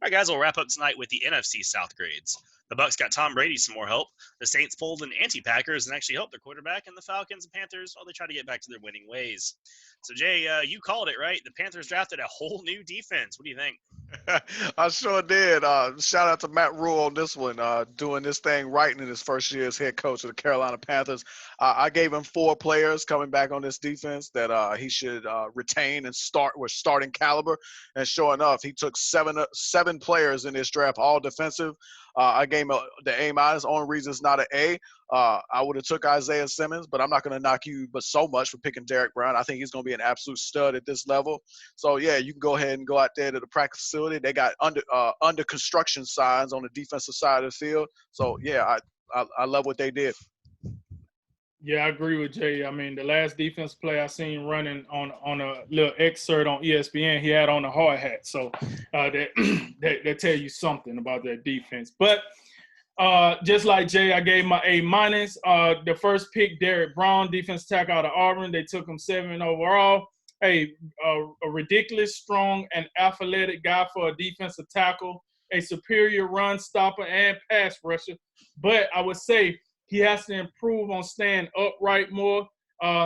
All right, guys, we'll wrap up tonight with the NFC South grades. The Bucks got Tom Brady some more help. The Saints pulled an anti-Packers and actually helped their quarterback. And the Falcons and Panthers, well, they try to get back to their winning ways. So, Jay, you called it, right? The Panthers drafted a whole new defense. What do you think? I sure did. Shout out to Matt Rule on this one, doing this thing right in his first year as head coach of the Carolina Panthers. I gave him 4 players coming back on this defense that he should retain and start with starting caliber. And sure enough, he took seven players in this draft, all defensive. I gave him the A minus. Only reason it's not an A. I would have took Isaiah Simmons, but I'm not going to knock you but so much for picking Derek Brown. I think he's going to be an absolute stud at this level. So yeah, you can go ahead and go out there to the practice facility. They got under construction signs on the defensive side of the field. So yeah, I love what they did. Yeah, I agree with Jay. I mean, the last defense play I seen running on a little excerpt on ESPN, he had on a hard hat. So that tell you something about that defense. But just like Jay, I gave my A minus. The first pick, Derek Brown, defense tackle out of Auburn. They took him 7 overall. Hey, a ridiculous strong and athletic guy for a defensive tackle, a superior run stopper and pass rusher. But I would say he has to improve on staying upright more.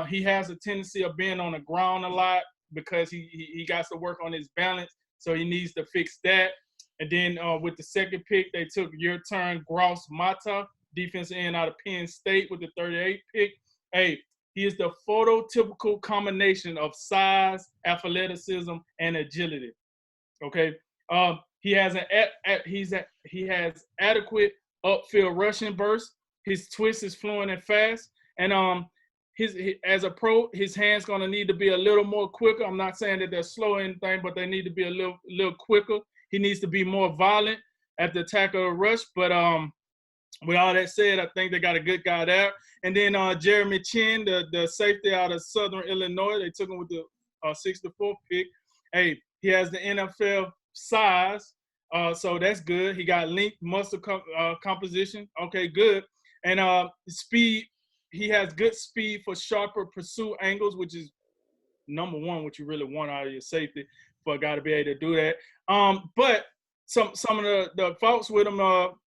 He has a tendency of being on the ground a lot because he got to work on his balance. So he needs to fix that. And then with the second pick, they took your turn, Gross Mata, defensive end out of Penn State with the 38th pick. Hey, he is the phototypical combination of size, athleticism, and agility. Okay, he has he has adequate upfield rushing burst. His twist is fluent and fast, and as a pro, his hands gonna need to be a little more quicker. I'm not saying that they're slow or anything, but they need to be a little quicker. He needs to be more violent at the attack or rush. But with all that said, I think they got a good guy there. And then Jeremy Chin, the safety out of Southern Illinois, they took him with the 64th pick. Hey, he has the NFL size, so that's good. He got length, muscle composition. Okay, good. And speed, he has good speed for sharper pursuit angles, which is number one, what you really want out of your safety for a guy to be able to do that. But some of the faults with him,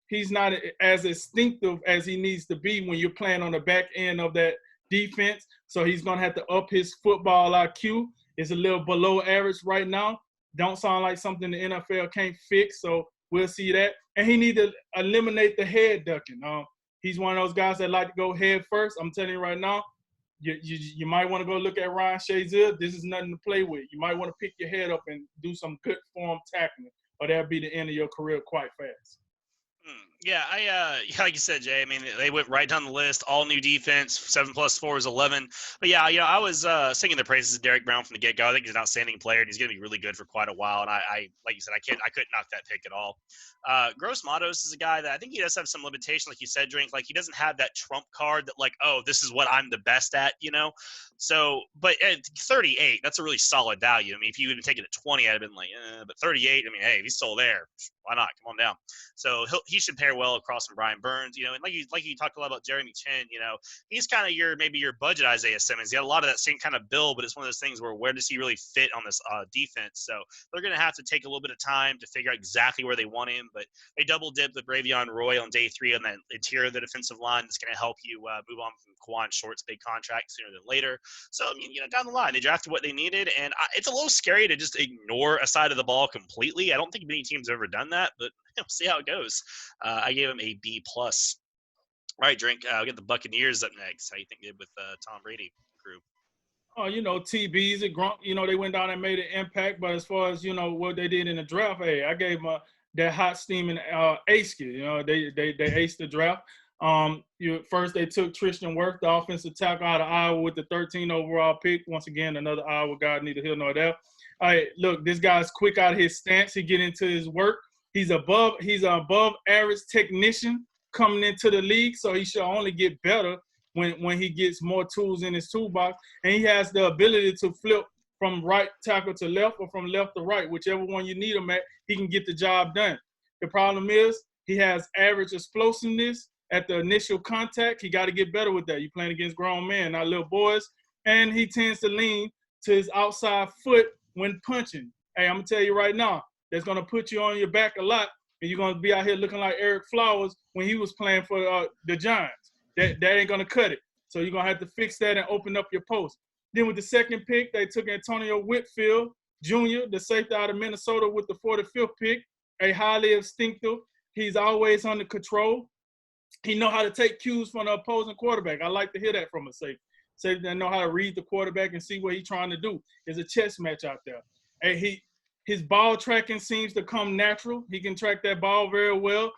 he's not as instinctive as he needs to be when you're playing on the back end of that defense. So he's going to have to up his football IQ. It's a little below average right now. Don't sound like something the NFL can't fix, so we'll see that. And he needs to eliminate the head ducking. He's one of those guys that like to go head first. I'm telling you right now, you might want to go look at Ryan Shazier. This is nothing to play with. You might want to pick your head up and do some good form tackling, or that'll be the end of your career quite fast. Yeah, like you said, Jay, I mean, they went right down the list, all new defense, 7 + 4 is 11. But yeah, I was singing the praises of Derek Brown from the get-go. I think he's an outstanding player, and he's going to be really good for quite a while. And I like you said, I couldn't knock that pick at all. Gross Matos is a guy that I think he does have some limitation, like you said, Drink. Like, he doesn't have that trump card that, like, oh, this is what I'm the best at, So, but at 38, that's a really solid value. I mean, if you would have taken it at 20, I'd have been like, but 38, I mean, hey, if he's still there, why not? Come on down. So he should pair well across from Brian Burns, and like you talked a lot about Jeremy Chin, he's kind of maybe your budget Isaiah Simmons. He had a lot of that same kind of build, but it's one of those things where does he really fit on this defense? So they're going to have to take a little bit of time to figure out exactly where they want him, but they double dipped with Bravion Roy on day 3 on that interior of the defensive line. That's going to help you move on from Quan Short's big contract sooner than later. So, I mean, down the line, they drafted what they needed, and it's a little scary to just ignore a side of the ball completely. I don't think many teams have ever done that, but we'll see how it goes. I gave him a B+. All right, Drink. I'll get the Buccaneers up next. How you think they did with Tom Brady crew? Oh, TBs and Gronk, they went down and made an impact. But as far as, what they did in the draft, hey, I gave them that hot steaming ace kid. They aced the draft. First they took Tristan Wirth, the offensive tackle out of Iowa with the 13th overall pick. Once again, another Iowa guy, neither here nor there. All right, look, this guy's quick out of his stance. He get into his work. He's an above average technician coming into the league, so he should only get better when he gets more tools in his toolbox. And he has the ability to flip from right tackle to left or from left to right, whichever one you need him at, he can get the job done. The problem is he has average explosiveness at the initial contact. He got to get better with that. You're playing against grown men, not little boys. And he tends to lean to his outside foot when punching. Hey, I'm going to tell you right now, that's going to put you on your back a lot, and you're going to be out here looking like Eric Flowers when he was playing for the Giants. That ain't going to cut it. So you're going to have to fix that and open up your post. Then with the second pick, they took Antonio Whitfield Jr., the safety out of Minnesota, with the 45th pick, a highly instinctive. He's always under control. He know how to take cues from the opposing quarterback. I like to hear that from a safety. Safety that know how to read the quarterback and see what he's trying to do. There's a chess match out there. And his ball tracking seems to come natural. He can track that ball very well.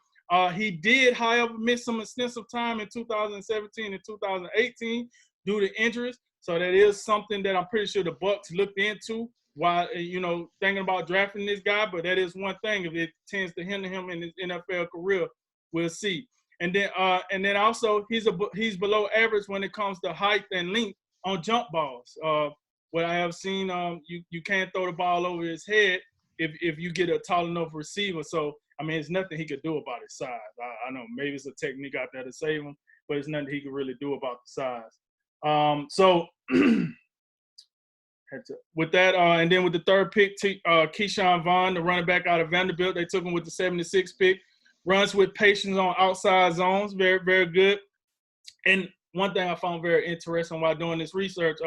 He did, however, miss some extensive time in 2017 and 2018 due to injuries. So that is something that I'm pretty sure the Bucs looked into while, thinking about drafting this guy. But that is one thing. If it tends to hinder him in his NFL career, we'll see. And then also he's below average when it comes to height and length on jump balls. What I have seen, you can't throw the ball over his head if you get a tall enough receiver. So I mean, there's nothing he could do about his size. I know maybe it's a technique out there to save him, but there's nothing he could really do about the size. So with that, and then with the third pick, Keyshawn Vaughn, the running back out of Vanderbilt, they took him with the 76th pick. Runs with patience on outside zones, very, very good. And one thing I found very interesting while doing this research,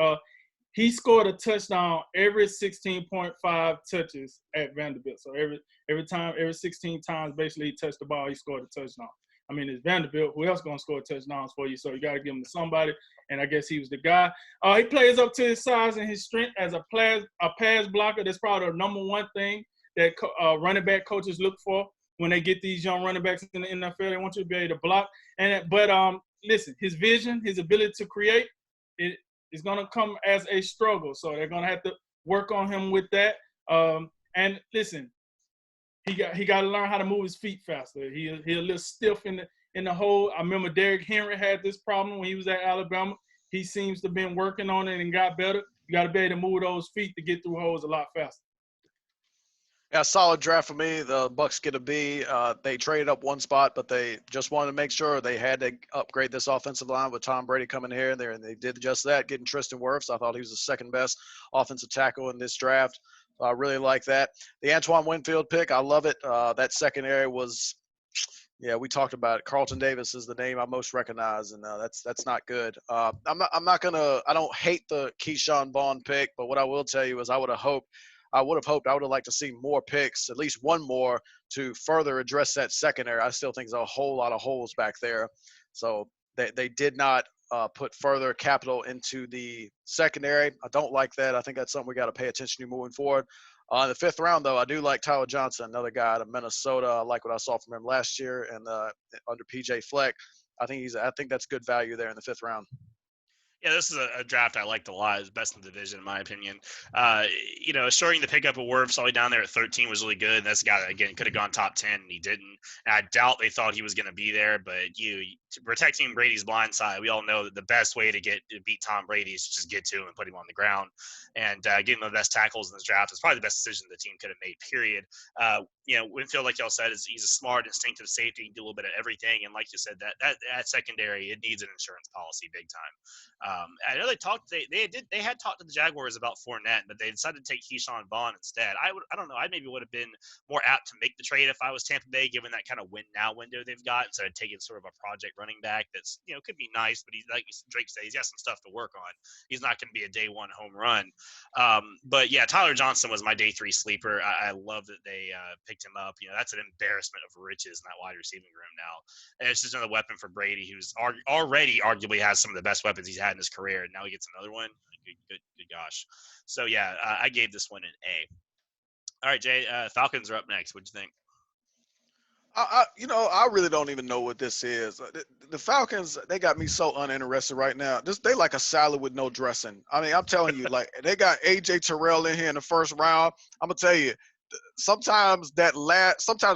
he scored a touchdown every 16.5 touches at Vanderbilt. So every 16 times basically he touched the ball, he scored a touchdown. I mean, it's Vanderbilt. Who else going to score touchdowns for you? So you got to give him to somebody, and I guess he was the guy. He plays up to his size and his strength as a pass blocker. That's probably the number one thing that running back coaches look for when they get these young running backs in the NFL. They want you to be able to block. But listen, his vision, his ability to create, it is going to come as a struggle. So they're going to have to work on him with that. And listen, he got to learn how to move his feet faster. He a little stiff in the hole. I remember Derrick Henry had this problem when he was at Alabama. He seems to have been working on it and got better. You got to be able to move those feet to get through holes a lot faster. Yeah, solid draft for me. The Bucs get a B. They traded up one spot, but they just wanted to make sure they had to upgrade this offensive line with Tom Brady coming here and there, and they did just that, getting Tristan Wirfs. I thought he was the second best offensive tackle in this draft. So I really like that. The Antoine Winfield pick, I love it. That secondary was, yeah, we talked about it. Carlton Davis is the name I most recognize, and that's not good. I don't hate the Keyshawn Vaughn pick, but what I will tell you is I would have liked to see more picks, at least one more, to further address that secondary. I still think there's a whole lot of holes back there. So they did not put further capital into the secondary. I don't like that. I think that's something we got to pay attention to moving forward. In the fifth round, though, I do like Tyler Johnson, another guy out of Minnesota. I like what I saw from him last year and under P.J. Fleck. I think that's good value there in the fifth round. Yeah, this is a draft I liked a lot. It's best in the division, in my opinion. Assuring the pickup of Wirfs all the way down there at 13 was really good. And that's a guy that, again, could have gone top 10, and he didn't. And I doubt they thought he was going to be there. But protecting Brady's blind side, we all know that the best way to beat Tom Brady is to just get to him and put him on the ground. And getting the best tackles in this draft is probably the best decision the team could have made, period. Winfield, like y'all said, he's a smart, instinctive safety. He can do a little bit of everything. And like you said, that secondary, it needs an insurance policy big time. I know they had talked to the Jaguars about Fournette, but they decided to take Keyshawn Vaughn instead. I don't know. I maybe would have been more apt to make the trade if I was Tampa Bay, given that kind of win now window they've got, instead of taking sort of a project running back that's could be nice, but he's, like Drake said, he's got some stuff to work on. He's not going to be a day one home run. But yeah, Tyler Johnson was my day 3 sleeper. I love that they picked him up. That's an embarrassment of riches in that wide receiving room now. And it's just another weapon for Brady, who's already arguably has some of the best weapons he's had in his career, and now he gets another one. Good gosh. So yeah, I gave this one an A. All right, Jay, Falcons are up next. What'd you think? I really don't even know what this is. The Falcons, they got me so uninterested right now. They like a salad with no dressing. I mean, I'm telling you, like, they got AJ Terrell in here in the first round. I'm gonna tell you, sometimes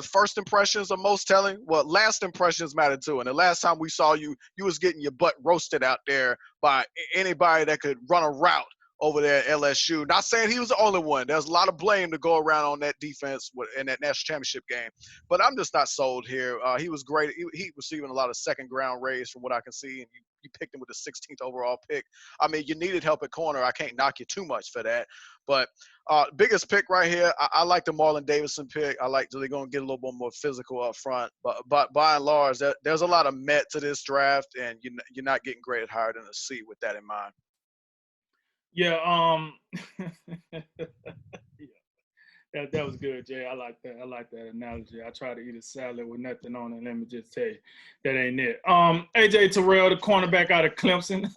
first impressions are most telling. Well, last impressions matter too. And the last time we saw you, you was getting your butt roasted out there by anybody that could run a route over there at LSU. Not saying he was the only one. There's a lot of blame to go around on that defense in that national championship game. But I'm just not sold here. He was great. He receiving a lot of second-round raise from what I can see, and you picked him with the 16th overall pick. I mean, you needed help at corner. I can't knock you too much for that. But biggest pick right here, I like the Marlon Davidson pick. I like they're going to get a little bit more physical up front. But by and large, there's a lot of met to this draft, and you're not getting graded higher than a C with that in mind. Yeah, yeah, that was good, Jay. I like that. I like that analogy. I try to eat a salad with nothing on it. Let me just tell you, that ain't it. AJ Terrell, the cornerback out of Clemson,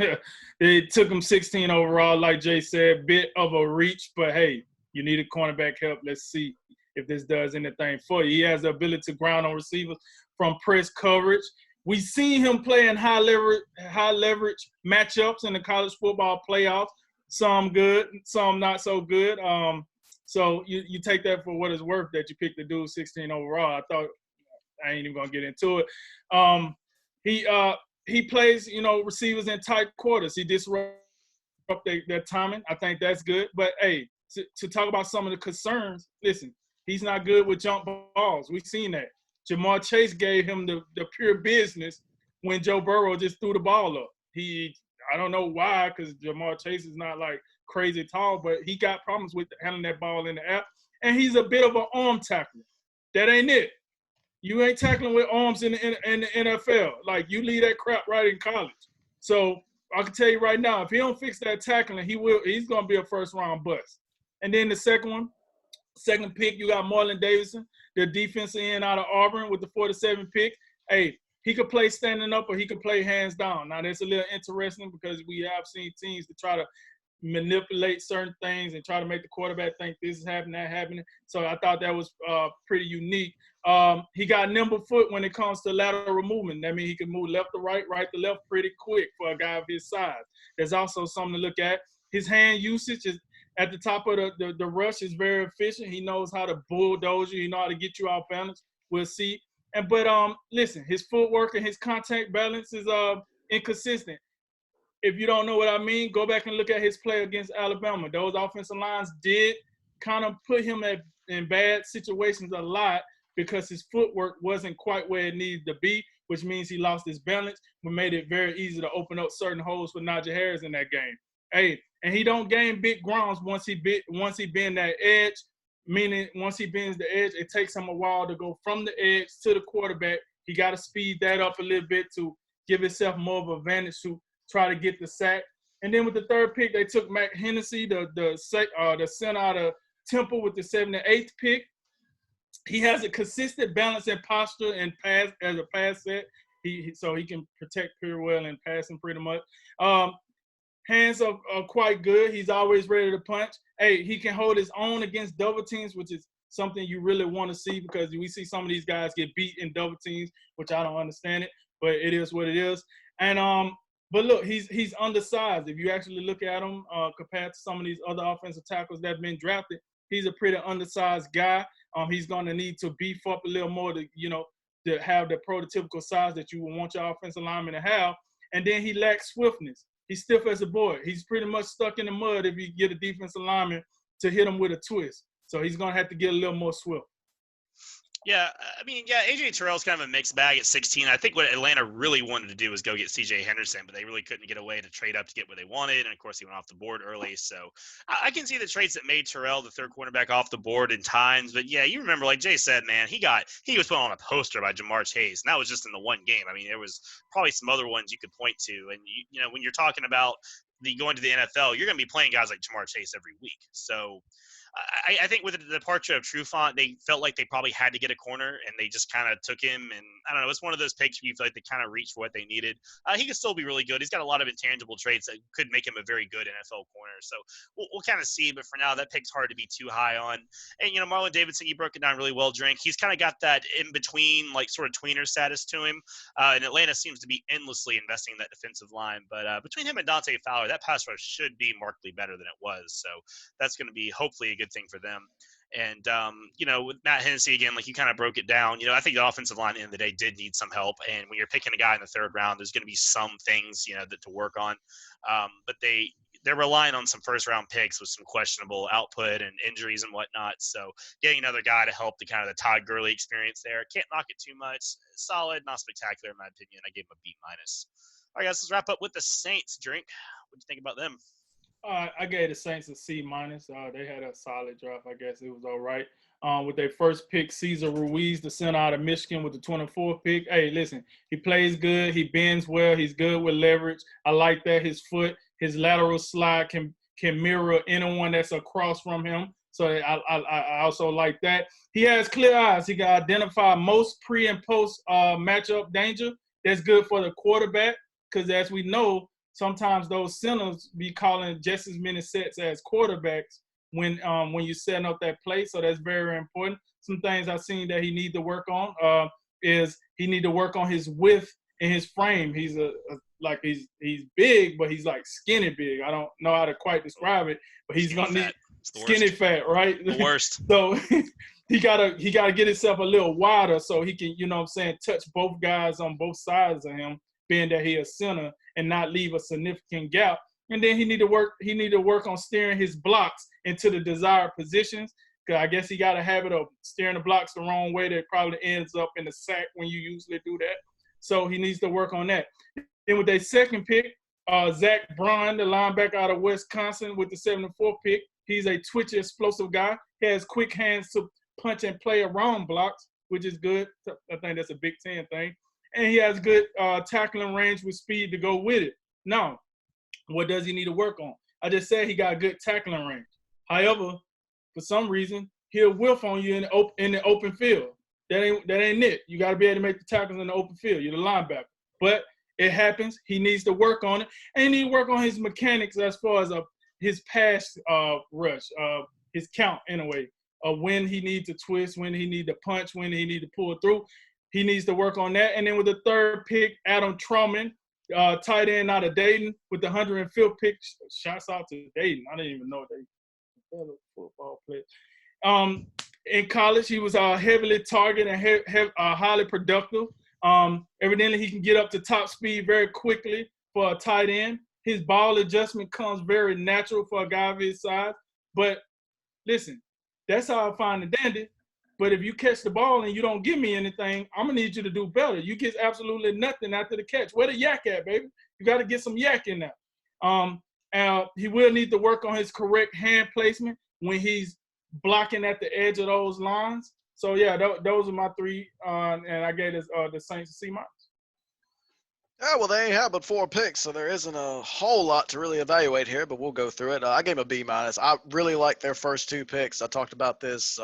they took him 16 overall, like Jay said, bit of a reach, but hey, you need a cornerback help. Let's see if this does anything for you. He has the ability to ground on receivers from press coverage. We've seen him play in high leverage matchups in the college football playoffs. Some good, some not so good. So you take that for what it's worth that you picked the dude 16 overall. I ain't even gonna get into it. He plays, receivers in tight quarters. He disrupts their timing. I think that's good. But hey, to talk about some of the concerns, listen, he's not good with jump balls. We've seen that. Jamar Chase gave him the pure business when Joe Burrow just threw the ball up. I don't know why, because Jamar Chase is not like crazy tall, but he got problems with handling that ball in the air. And he's a bit of an arm tackler. That ain't it. You ain't tackling with arms in the NFL. Like, you leave that crap right in college. So I can tell you right now, if he don't fix that tackling, he's going to be a first-round bust. And then the second pick, you got Marlon Davidson, the defensive end out of Auburn with the 47 pick. Hey, he could play standing up or he could play hands down. Now, that's a little interesting because we have seen teams to try to manipulate certain things and try to make the quarterback think this is happening, that happening. So I thought that was pretty unique. He got nimble foot when it comes to lateral movement. That means he can move left to right, right to left pretty quick for a guy of his size. There's also something to look at. His hand usage is at the top of the rush is very efficient. He knows how to bulldoze you. He knows how to get you off balance. We'll see. But listen, his footwork and his contact balance is inconsistent. If you don't know what I mean, go back and look at his play against Alabama. Those offensive lines did kind of put him in bad situations a lot because his footwork wasn't quite where it needed to be, which means he lost his balance, but made it very easy to open up certain holes for Najee Harris in that game. Hey, and he don't gain big grounds once he bend that edge, meaning once he bends the edge, it takes him a while to go from the edge to the quarterback. He got to speed that up a little bit to give himself more of an advantage to try to get the sack. And then with the third pick, they took Matt Hennessy, the center out of Temple with the 78th pick. He has a consistent balance and posture and pass as a pass set. So he can protect pretty well and passing pretty much. Hands are quite good. He's always ready to punch. Hey, he can hold his own against double teams, which is something you really want to see because we see some of these guys get beat in double teams, which I don't understand it, but it is what it is. And but look, he's undersized. If you actually look at him compared to some of these other offensive tackles that have been drafted, he's a pretty undersized guy. He's going to need to beef up a little more to have the prototypical size that you would want your offensive lineman to have. And then he lacks swiftness. He's stiff as a board. He's pretty much stuck in the mud if you get a defensive lineman to hit him with a twist. So he's going to have to get a little more swift. Yeah, I mean, AJ Terrell's kind of a mixed bag at 16. I think what Atlanta really wanted to do was go get CJ Henderson, but they really couldn't get away to trade up to get what they wanted. And, of course, he went off the board early. So I can see the traits that made Terrell the third cornerback off the board in times. But, yeah, you remember, like Jay said, man, he was put on a poster by Jamar Chase, and that was just in the one game. I mean, there was probably some other ones you could point to. And, when you're talking about going to the NFL, you're going to be playing guys like Jamar Chase every week. So I think with the departure of Trufant, they felt like they probably had to get a corner, and they just kind of took him. And I don't know, it's one of those picks where you feel like they kind of reached for what they needed. He could still be really good. He's got a lot of intangible traits that could make him a very good NFL corner. So we'll kind of see. But for now, that pick's hard to be too high on. And, Marlon Davidson, you broke it down really well, Drink. He's kind of got that in-between, like, sort of tweener status to him. And Atlanta seems to be endlessly investing in that defensive line. But between him and Dante Fowler, that pass rush should be markedly better than it was. So that's going to be hopefully a good thing for them. And, with Matt Hennessy, again, like you kind of broke it down, I think the offensive line at the end of the day did need some help. And when you're picking a guy in the third round, there's going to be some things, that to work on. But they're relying on some first-round picks with some questionable output and injuries and whatnot. So getting another guy to help the kind of the Todd Gurley experience there. Can't knock it too much. Solid, not spectacular in my opinion. I gave him a B-. All right, guys, let's wrap up with the Saints. Drink. What do you think about them? I gave the Saints a C-. They had a solid draft. I guess it was all right. With their first pick, Cesar Ruiz, the center out of Michigan, with the 24th pick. Hey, listen, he plays good. He bends well. He's good with leverage. I like that. His foot, his lateral slide can mirror anyone that's across from him. So I also like that. He has clear eyes. He can identify most pre and post matchup danger. That's good for the quarterback because, as we know, sometimes those centers be calling just as many sets as quarterbacks when you're setting up that play. So that's very important. Some things I've seen that he needs to work on is he need to work on his width and his frame. He's he's big, but he's like skinny big. I don't know how to quite describe it, but he's gonna need skinny fat, right? The worst. So he gotta get himself a little wider so he can, touch both guys on both sides of him, being that he a center, and not leave a significant gap. And then he need to work on steering his blocks into the desired positions. Because I guess he got a habit of steering the blocks the wrong way that probably ends up in the sack when you usually do that. So he needs to work on that. Then with their second pick, Zach Braun, the linebacker out of Wisconsin, with the 74th pick. He's a twitchy, explosive guy. He has quick hands to punch and play around blocks, which is good. I think that's a Big Ten thing. And he has good tackling range with speed to go with it. Now, what does he need to work on? I just said he got good tackling range. However, for some reason, he'll whiff on you in the open field. That ain't it. You got to be able to make the tackles in the open field. You're the linebacker. But it happens. He needs to work on it. And he needs to work on his mechanics as far as his pass rush, his count in a way, when he needs to twist, when he needs to punch, when he needs to pull through. He needs to work on that. And then with the third pick, Adam Truman, tight end out of Dayton, with the 105th pick. Shouts out to Dayton. I didn't even know they were football players. In college, he was heavily targeted and highly productive. Evidently, he can get up to top speed very quickly for a tight end. His ball adjustment comes very natural for a guy of his size. But listen, that's how I find the dandy. But if you catch the ball and you don't give me anything, I'm going to need you to do better. You get absolutely nothing after the catch. Where the yak at, baby? You got to get some yak in there. He will need to work on his correct hand placement when he's blocking at the edge of those lines. So, yeah, those are my three. And I gave the Saints a C-. Yeah, well, they ain't have but 4 picks, so there isn't a whole lot to really evaluate here, but we'll go through it. I gave them a B-. I really like their first 2 picks. I've talked about this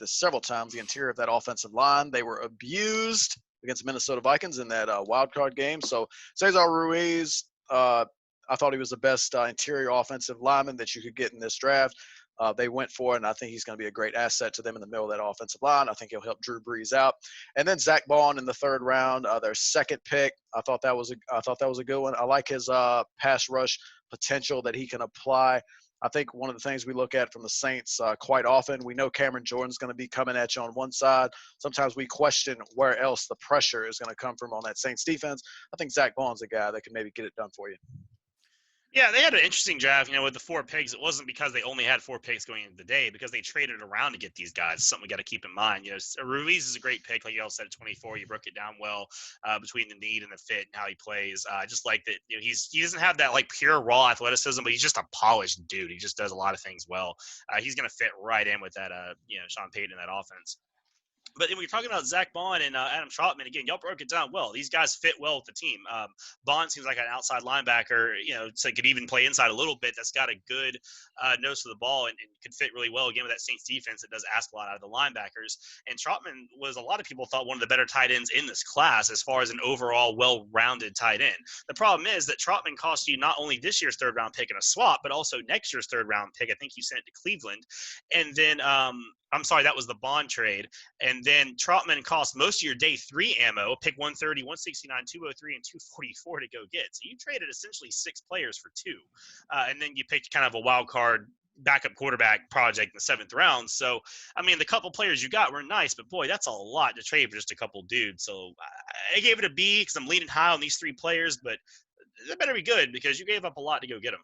several times. The interior of that offensive line, they were abused against the Minnesota Vikings in that wild card game. So Cesar Ruiz, I thought he was the best interior offensive lineman that you could get in this draft. They went for it, and I think he's going to be a great asset to them in the middle of that offensive line. I think he'll help Drew Brees out. And then Zach Bond in the 3rd round, their second pick. I thought that was a good one. I like his pass rush potential that he can apply. I think one of the things we look at from the Saints quite often, we know Cameron Jordan's going to be coming at you on one side. Sometimes we question where else the pressure is going to come from on that Saints defense. I think Zach Bond's a guy that can maybe get it done for you. Yeah, they had an interesting draft, with the 4 picks. It wasn't because they only had 4 picks going into the day, because they traded around to get these guys. Something we got to keep in mind. Ruiz is a great pick, like you all said, at 24. You broke it down well between the need and the fit and how he plays. I just like that he doesn't have that like pure raw athleticism, but he's just a polished dude. He just does a lot of things well. He's going to fit right in with that, Sean Payton in that offense. But when you're talking about Zach Bond and Adam Trautman, again, y'all broke it down well. These guys fit well with the team. Bond seems like an outside linebacker, so could even play inside a little bit. That's got a good nose to the ball and could fit really well, again, with that Saints defense that does ask a lot out of the linebackers. And Trautman was, a lot of people thought, one of the better tight ends in this class as far as an overall well-rounded tight end. The problem is that Trautman cost you not only this year's 3rd-round pick in a swap, but also next year's 3rd-round pick. I think you sent it to Cleveland. And then I'm sorry, that was the Bond trade. And then Trautman cost most of your day 3 ammo, pick 130, 169, 203, and 244 to go get. So you traded essentially 6 players for 2. And then you picked kind of a wild card backup quarterback project in the 7th round. So, the couple players you got were nice, but boy, that's a lot to trade for just a couple dudes. So I gave it a B because I'm leaning high on these 3 players, but they better be good because you gave up a lot to go get them.